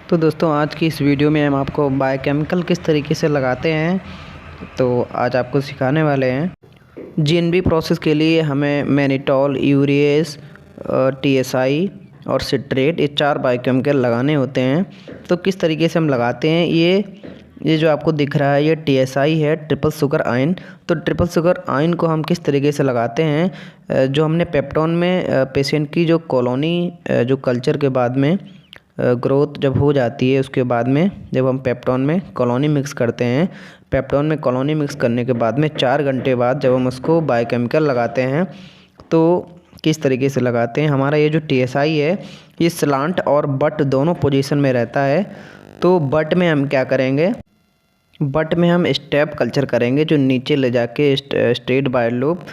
तो दोस्तों आज की इस वीडियो में हम आपको बायोकेमिकल किस तरीके से लगाते हैं तो आज आपको सिखाने वाले हैं। जीएनबी प्रोसेस के लिए हमें मैनिटॉल, यूरिएस, टीएसआई और सिट्रेट ये 4 बायोकेमिकल लगाने होते हैं। तो किस तरीके से हम लगाते हैं, ये जो आपको दिख रहा है ये टीएसआई है, ट्रिपल शुगर आयन। तो ट्रिपल शुगर आयन को हम किस तरीके से लगाते हैं, जो हमने पेप्टोन में पेशेंट की जो कॉलोनी जो कल्चर के बाद में ग्रोथ जब हो जाती है, उसके बाद में जब हम पेप्टोन में कॉलोनी मिक्स करते हैं, पेप्टोन में कॉलोनी मिक्स करने के बाद में 4 घंटे बाद जब हम उसको बायोकेमिकल लगाते हैं तो किस तरीके से लगाते हैं। हमारा ये जो टीएसआई है ये स्लांट और बट दोनों पोजीशन में रहता है। तो बट में हम क्या करेंगे, बट में हम स्टेप कल्चर करेंगे, जो नीचे ले जाके स्ट्रेट बाय लूप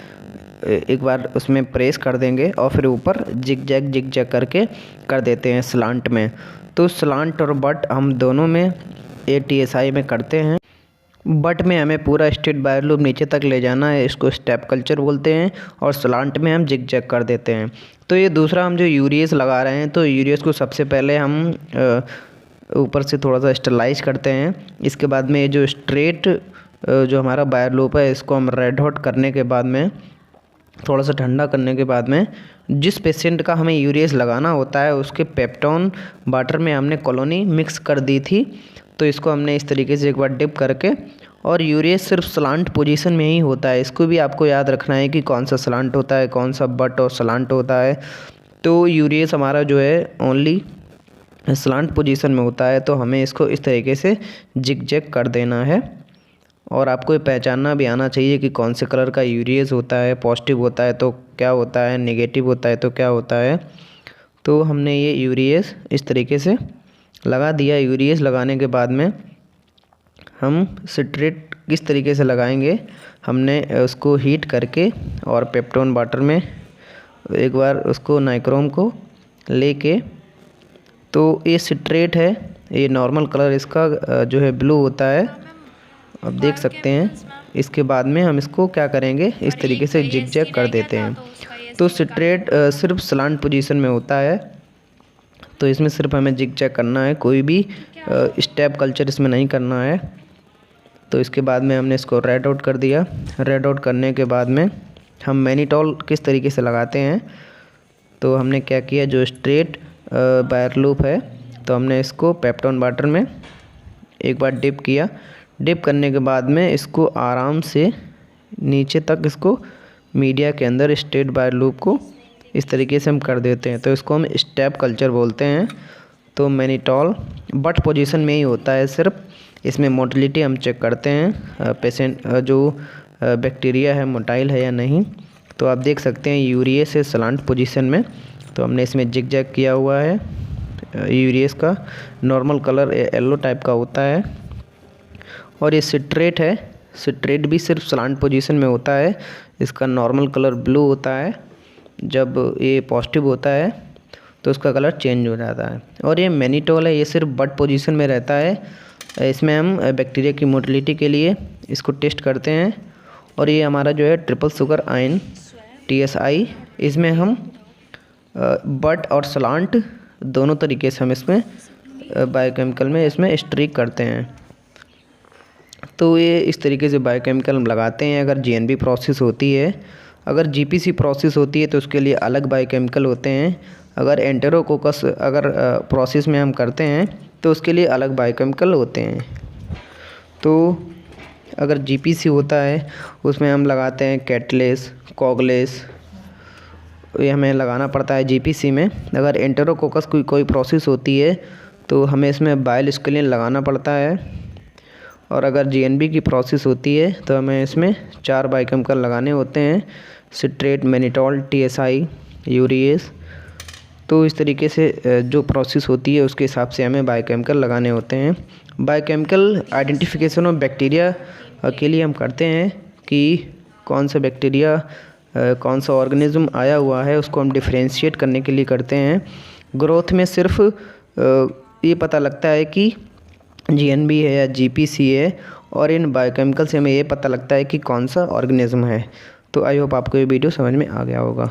एक बार उसमें प्रेस कर देंगे और फिर ऊपर जिग जैग करके कर देते हैं स्लांट में। तो स्लांट और बट हम दोनों में ATSI में करते हैं। बट में हमें पूरा स्ट्रेट बाय लूप नीचे तक ले जाना है, इसको स्टेप कल्चर बोलते हैं, और स्लांट में हम जिग जैग कर देते हैं। तो ये दूसरा हम जो यूरियस लगा रहे हैं, तो यूरियस को सबसे पहले हम ऊपर से थोड़ा सा स्टरलाइज करते हैं। इसके बाद में ये जो स्ट्रेट जो हमारा बाय लूप है इसको हम रेड हॉट करने के बाद में, थोड़ा सा ठंडा करने के बाद में, जिस पेशेंट का हमें यूरियस लगाना होता है उसके पेप्टोन वाटर में हमने कॉलोनी मिक्स कर दी थी। तो इसको हमने इस तरीके से एक बार डिप करके, और यूरियस सिर्फ स्लांट पोजीशन में ही होता है, इसको भी आपको याद रखना है कि कौन सा स्लांट होता है, कौन सा बट और स्लांट होता है। तो यूरियस हमारा जो है ओनली स्लांट पोजीशन में होता है, तो हमें इसको इस तरीके से जिग जैग कर देना है। और आपको ये पहचानना भी आना चाहिए कि कौन से कलर का यूरियस होता है, पॉजिटिव होता है तो क्या होता है, नेगेटिव होता है तो क्या होता है। तो हमने ये यूरियस इस तरीके से लगा दिया। यूरियस लगाने के बाद में हम सिट्रेट किस तरीके से लगाएंगे, हमने उसको हीट करके और पेप्टोन वाटर में एक बार उसको नाइक्रोम को लेके, तो ये सिट्रेट है, ये नॉर्मल कलर इसका जो है ब्लू होता है, आप देख सकते हैं। इसके बाद में हम इसको क्या करेंगे, इस तरीके से जिग जैग कर देते हैं। तो सिट्रेट सिर्फ स्लांट पोजीशन में होता है, तो इसमें सिर्फ हमें जिग जैग करना है, कोई भी स्टेप कल्चर इसमें नहीं करना है। तो इसके बाद में हमने इसको रेड आउट कर दिया। रेड आउट करने के बाद में हम मैनिटॉल किस तरीके से लगाते हैं, तो हमने क्या किया, जो स्ट्रेट बायर लूप है तो हमने इसको पेप्टोन वाटर में एक बार डिप किया। डिप करने के बाद में इसको आराम से नीचे तक, इसको मीडिया के अंदर स्ट्रेट बाय लूप को इस तरीके से हम कर देते हैं। तो इसको हम स्टेप कल्चर बोलते हैं। तो मैनिटॉल बट पोजीशन में ही होता है सिर्फ, इसमें मोटिलिटी हम चेक करते हैं पेशेंट जो बैक्टीरिया है मोटाइल है या नहीं। तो आप देख सकते हैं यूरियस है स्लांट पोजीशन में, तो हमने इसमें जिग जैग किया हुआ है। यूरियस का नॉर्मल कलर येलो टाइप का होता है, और ये सिट्रेट है, सिट्रेट भी सिर्फ स्लांट पोजीशन में होता है, इसका नॉर्मल कलर ब्लू होता है। जब ये पॉजिटिव होता है तो उसका कलर चेंज हो जाता है। और ये मैनिटॉल है, ये सिर्फ बट पोजीशन में रहता है। इसमें हम बैक्टीरिया की मोटिलिटी के लिए इसको टेस्ट करते हैं। और ये हमारा जो है ट्रिपल शुगर आयन TSI, इसमें हम बट और स्लांट दोनों तरीके से हम इसमें बायोकेमिकल में इसमें स्ट्रीक करते हैं। तो ये इस तरीके से बायोकेमिकल हम लगाते हैं। अगर GNB प्रोसेस होती है, अगर GPC प्रोसेस होती है तो उसके लिए अलग बायोकेमिकल होते हैं। अगर एंटेरोकोकस अगर प्रोसेस में हम करते हैं तो उसके लिए अलग बायोकेमिकल होते हैं। तो अगर GPC होता है उसमें हम लगाते हैं कैटलेस, कॉगलेस, ये हमें लगाना पड़ता है GPC में। अगर एंटेरोकोकस की कोई प्रोसेस होती है तो हमें इसमें बायोस्क्विलिन लगाना पड़ता है। और अगर GNB की प्रोसेस होती है तो हमें इसमें 4 बायोकेमिकल लगाने होते हैं, सिट्रेट, मैनिटॉल, TSI, यूरियस। तो इस तरीके से जो प्रोसेस होती है उसके हिसाब से हमें बायोकेमिकल लगाने होते हैं। बायोकेमिकल आइडेंटिफिकेशन ऑफ बैक्टीरिया के लिए हम करते हैं कि कौन सा बैक्टीरिया कौन सा ऑर्गेनिज्म आया हुआ है, उसको हम डिफ्रेंशिएट करने के लिए करते हैं। ग्रोथ में सिर्फ ये पता लगता है कि GNB है या GPC है, और इन बायोकेमिकल से हमें ये पता लगता है कि कौन सा ऑर्गेनिज्म है। तो आई होप आपको ये वीडियो समझ में आ गया होगा।